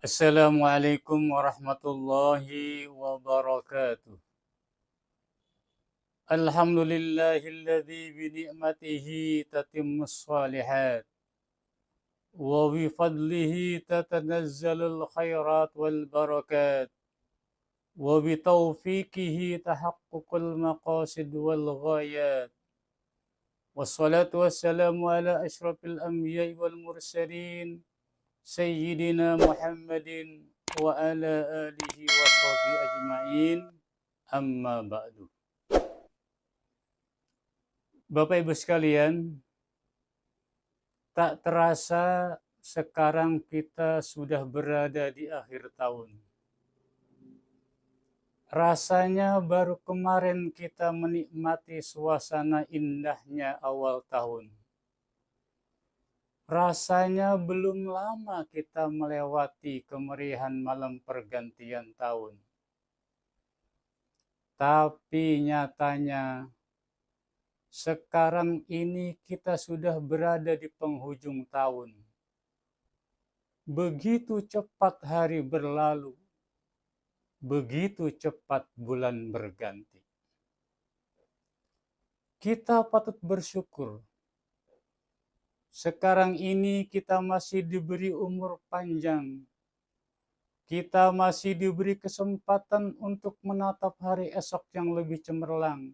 Assalamualaikum warahmatullahi wabarakatuh. Alhamdulillahilladzi bi ni'matihi tatimmus shalihat wa bi fadlihi tatanazzalul khairat wal barakat wa bi taufiqihi tahaqququl maqasid wal ghayat. Wassalatu wassalamu ala asyrafil anbiya'i wal mursalin Sayyidina Muhammadin wa ala alihi wa sahbihi ajma'in, amma ba'du. Bapak Ibu sekalian, tak terasa sekarang kita sudah berada di akhir tahun. Rasanya baru kemarin kita menikmati suasana indahnya awal tahun. Rasanya belum lama kita melewati kemeriahan malam pergantian tahun. Tapi nyatanya sekarang ini kita sudah berada di penghujung tahun. Begitu cepat hari berlalu, begitu cepat bulan berganti. Kita patut bersyukur. Sekarang ini kita masih diberi umur panjang. Kita masih diberi kesempatan untuk menatap hari esok yang lebih cemerlang.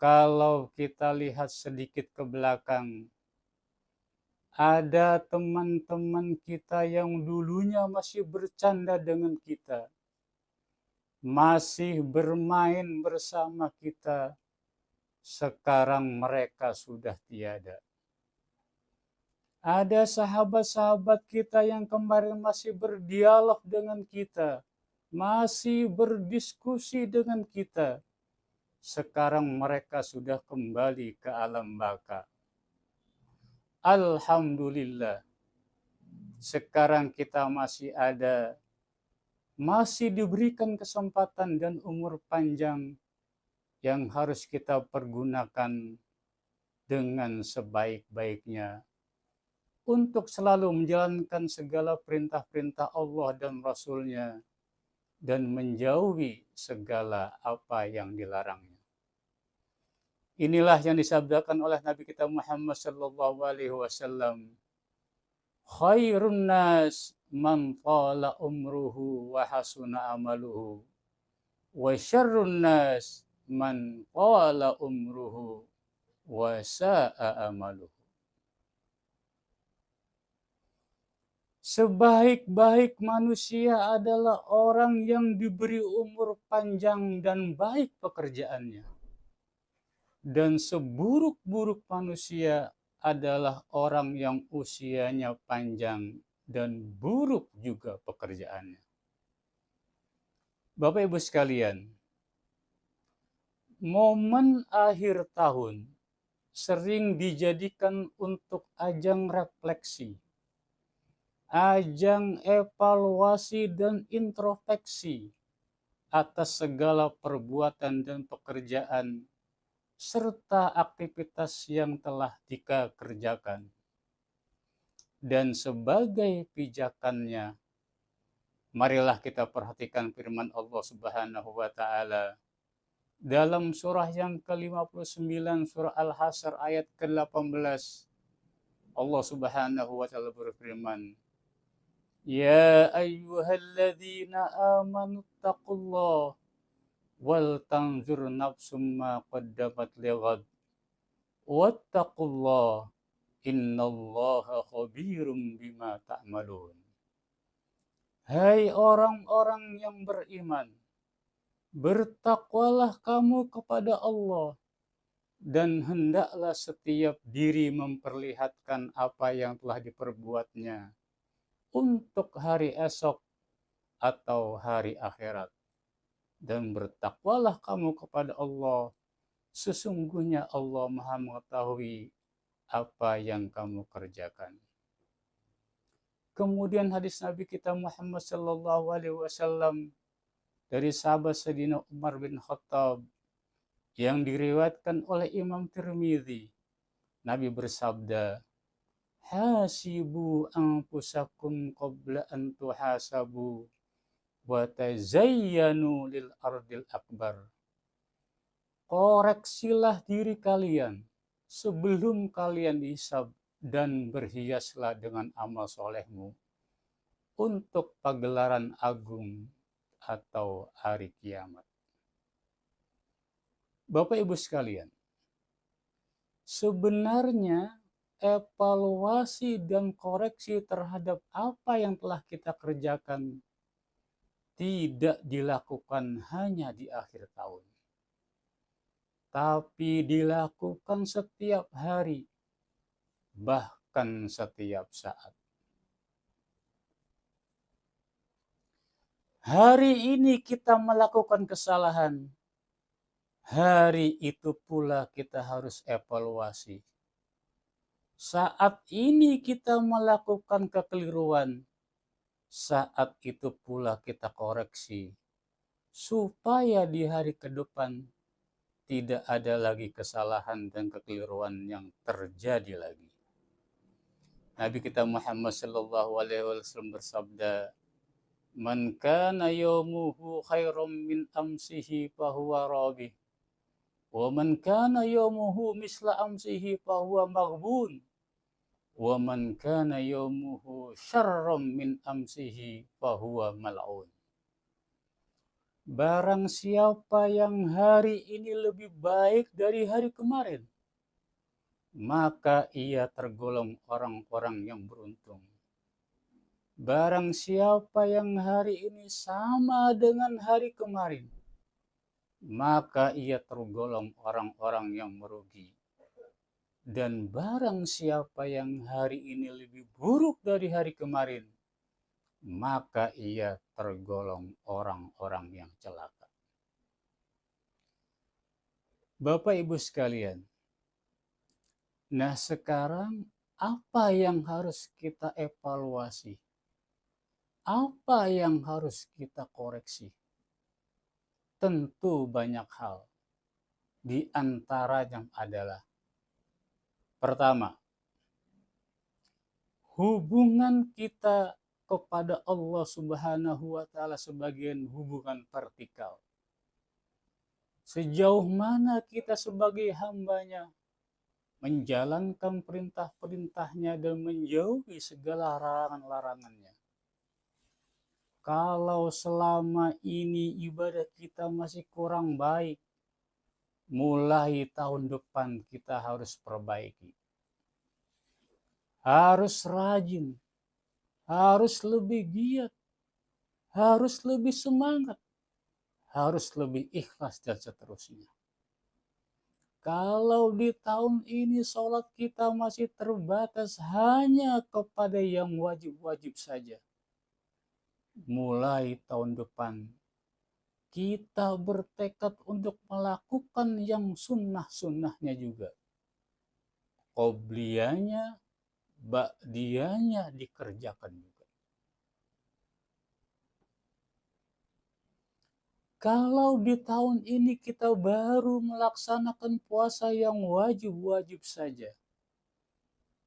Kalau kita lihat sedikit ke belakang, ada teman-teman kita yang dulunya masih bercanda dengan kita, masih bermain bersama kita, sekarang mereka sudah tiada. Ada sahabat-sahabat kita yang kemarin masih berdialog dengan kita, masih berdiskusi dengan kita, sekarang mereka sudah kembali ke alam baka. Alhamdulillah, sekarang kita masih ada, masih diberikan kesempatan dan umur panjang yang harus kita pergunakan dengan sebaik-baiknya untuk selalu menjalankan segala perintah-perintah Allah dan Rasul-Nya dan menjauhi segala apa yang dilarangnya. Inilah yang disabdakan oleh Nabi kita Muhammad sallallahu alaihi wasallam. Khairun nas man tala umruhu wa hasuna amaluhu wa syarrun nas man tala umruhu wa sa'a amaluhu. Sebaik-baik manusia adalah orang yang diberi umur panjang dan baik pekerjaannya. Dan seburuk-buruk manusia adalah orang yang usianya panjang dan buruk juga pekerjaannya. Bapak Ibu sekalian, momen akhir tahun sering dijadikan untuk ajang refleksi, ajang evaluasi dan introspeksi atas segala perbuatan dan pekerjaan serta aktivitas yang telah kita kerjakan. Dan sebagai pijakannya, marilah kita perhatikan firman Allah Subhanahu wa taala dalam surah yang ke-59, surah Al-Hasyr ayat ke-18. Allah Subhanahu wa taala berfirman, "Ya ayyuhalladzina amanu taqullaha wal tanzur nafsum ma qaddamat lighad wattaqullaha innallaha khabirum bima ta'malun." Hai orang-orang yang beriman, bertakwalah kamu kepada Allah dan hendaklah setiap diri memperlihatkan apa yang telah diperbuatnya untuk hari esok atau hari akhirat. Dan bertakwalah kamu kepada Allah, sesungguhnya Allah Maha mengetahui apa yang kamu kerjakan. Kemudian hadis Nabi kita Muhammad sallallahu alaihi wasallam dari sahabat Sayyidina Umar bin Khattab yang diriwayatkan oleh Imam Tirmidzi. Nabi bersabda, hasibu anfusakum qabla an tuhasabu wa tazayyanu lil ardil akbar. Koreksilah diri kalian sebelum kalian dihisab dan berhiaslah dengan amal solehmu untuk pagelaran agung atau hari kiamat. Bapak Ibu sekalian, sebenarnya evaluasi dan koreksi terhadap apa yang telah kita kerjakan tidak dilakukan hanya di akhir tahun, tapi dilakukan setiap hari, bahkan setiap saat. Hari ini kita melakukan kesalahan, hari itu pula kita harus evaluasi. Saat ini kita melakukan kekeliruan, saat itu pula kita koreksi, supaya di hari ke depan tidak ada lagi kesalahan dan kekeliruan yang terjadi lagi. Nabi kita Muhammad sallallahu alaihi wasallam bersabda, "Man kana yawmuhu khairam min amsihi fahuwa rabih, wa man kana yawmuhu misla amsihi fahuwa maghbun, wa man kana yawmuhu syarram min amsihi fahuwa mal'un." Barang siapa yang hari ini lebih baik dari hari kemarin, maka ia tergolong orang-orang yang beruntung. Barang siapa yang hari ini sama dengan hari kemarin, maka ia tergolong orang-orang yang merugi. Dan barang siapa yang hari ini lebih buruk dari hari kemarin, maka ia tergolong orang-orang yang celaka. Bapak Ibu sekalian, nah sekarang apa yang harus kita evaluasi? Apa yang harus kita koreksi? Tentu banyak hal. Di antaranya adalah, pertama, hubungan kita kepada Allah Subhanahu wa Ta'ala sebagian hubungan vertikal. Sejauh mana kita sebagai hambanya menjalankan perintah-perintahnya dan menjauhi segala larangan-larangannya. Kalau selama ini ibadah kita masih kurang baik, mulai tahun depan kita harus perbaiki. Harus rajin, harus lebih giat, harus lebih semangat, harus lebih ikhlas dan seterusnya. Kalau di tahun ini sholat kita masih terbatas hanya kepada yang wajib-wajib saja, mulai tahun depan kita bertekad untuk melakukan yang sunnah-sunnahnya juga. Qobliyahnya, ba'diyahnya dikerjakan juga. Kalau di tahun ini kita baru melaksanakan puasa yang wajib-wajib saja,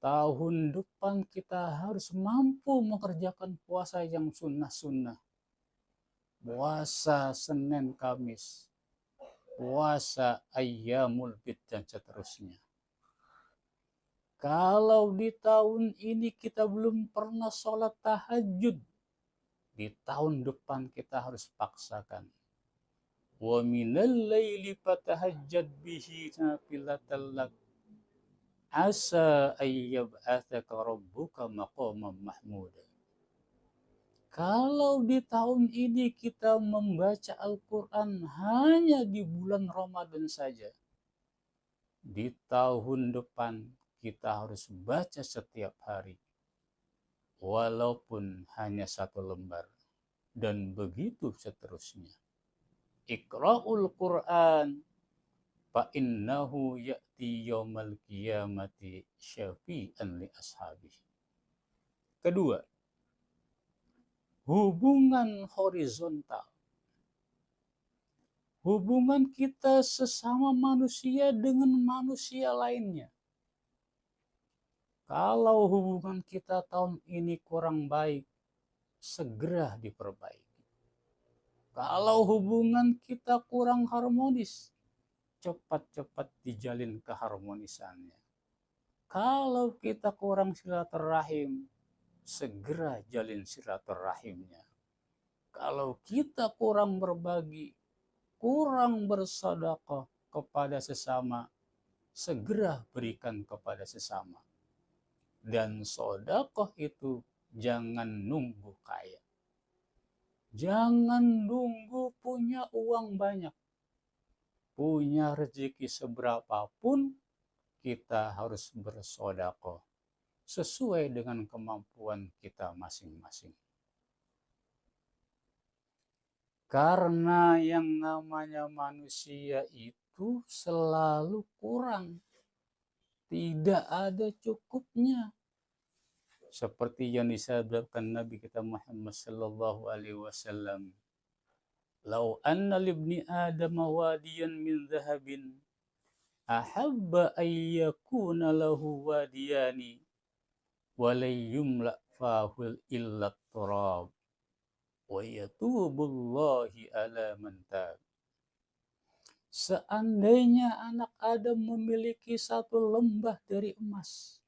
tahun depan kita harus mampu mengerjakan puasa yang sunnah-sunnah. Puasa Senin Kamis, puasa Ayyamul Bid dan seterusnya. Kalau di tahun ini kita belum pernah sholat tahajud, di tahun depan kita harus paksakan. Wa minal laili fatahajjad bihi nafilatan lak asa ayyab'atsaka rabbuka maqaman mahmuda. Kalau di tahun ini kita membaca Al-Quran hanya di bulan Ramadan saja, di tahun depan kita harus baca setiap hari, walaupun hanya 1 lembar, dan begitu seterusnya. Iqra'ul Quran fa innahu ya'ti yaumal qiyamati syafi'an li ashabihi. Kedua, hubungan horizontal. Hubungan kita sesama manusia dengan manusia lainnya. Kalau hubungan kita tahun ini kurang baik, segera diperbaiki. Kalau hubungan kita kurang harmonis, cepat-cepat dijalin keharmonisannya. Kalau kita kurang silaturahim, segera jalin silaturahimnya. Kalau kita kurang berbagi, kurang bersedekah kepada sesama, segera berikan kepada sesama. Dan sedekah itu jangan nunggu kaya. Jangan nunggu punya uang banyak. Punya rezeki seberapapun, kita harus bersedekah sesuai dengan kemampuan kita masing-masing. Karena yang namanya manusia itu selalu kurang. Tidak ada cukupnya. Seperti yang disabdakan Nabi kita Muhammad sallallahu alaihi wasallam, "Lau anna libni Adam wadiyan min dhahabin ahabba an yakuna lahu wadiyani wa la yumla fahul illa turab wa yatubullahi ala man tab." Seandainya anak Adam memiliki satu lembah dari emas,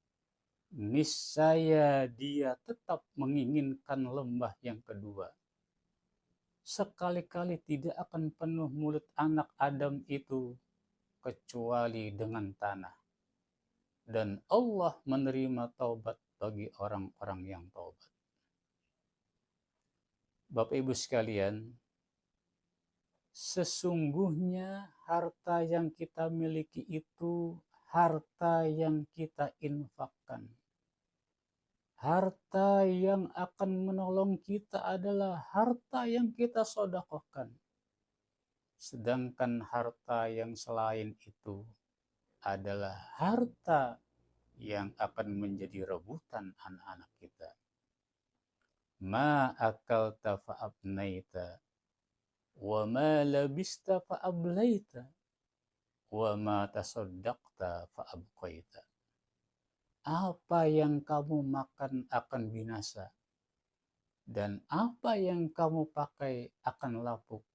niscaya dia tetap menginginkan lembah yang kedua. Sekali-kali tidak akan penuh mulut anak Adam itu kecuali dengan tanah. Dan Allah menerima taubat bagi orang-orang yang taubat. Bapak Ibu sekalian, sesungguhnya harta yang kita miliki itu harta yang kita infakkan. Harta yang akan menolong kita adalah harta yang kita sedekahkan. Sedangkan harta yang selain itu adalah harta yang akan menjadi rebutan anak-anak kita. Ma akalta fa'abnaita, wa ma labista fa'ablaita, wa ma tasaddaqta fa'abqaita. Apa yang kamu makan akan binasa, dan apa yang kamu pakai akan lapuk,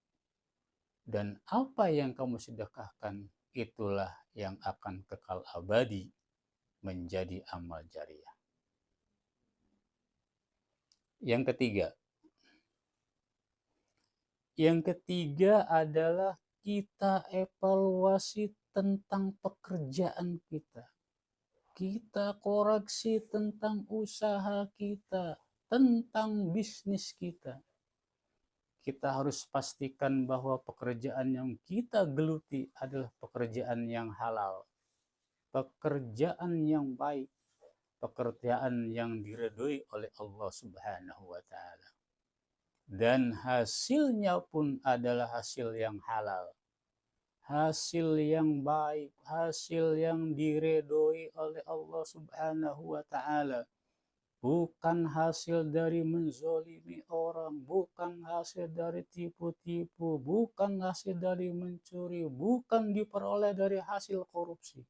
dan apa yang kamu sedekahkan itulah yang akan kekal abadi menjadi amal jariah. Yang ketiga adalah kita evaluasi tentang pekerjaan kita. Kita koreksi tentang usaha kita, tentang bisnis kita. Kita harus pastikan bahwa pekerjaan yang kita geluti adalah pekerjaan yang halal, pekerjaan yang baik, pekerjaan yang diridhoi oleh Allah Subhanahu wa taala. Dan hasilnya pun adalah hasil yang halal, hasil yang baik, hasil yang diridhoi oleh Allah Subhanahu wa taala. Bukan hasil dari menzolimi orang, bukan hasil dari tipu-tipu, bukan hasil dari mencuri, bukan diperoleh dari hasil korupsi.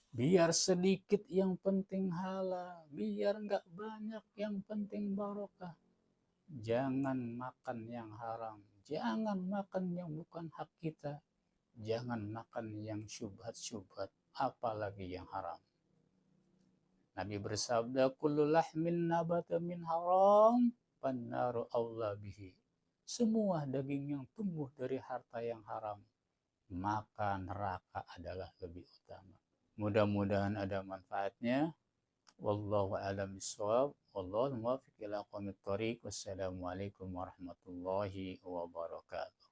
Biar sedikit yang penting halal, biar nggak banyak yang penting barokah. Jangan makan yang haram, jangan makan yang bukan hak kita, jangan makan yang syubhat-syubhat, apalagi yang haram. Nabi bersabda, kullu lahmin nabata min haram, pannaru aula bihi. Semua daging yang tumbuh dari harta yang haram, maka neraka adalah lebih utama. Mudah-mudahan ada manfaatnya. Wallahu a'lam bishawab. Wallahu muwaffiq ila aqwamit thoriq. Wassalamualaikum warahmatullahi wabarakatuh.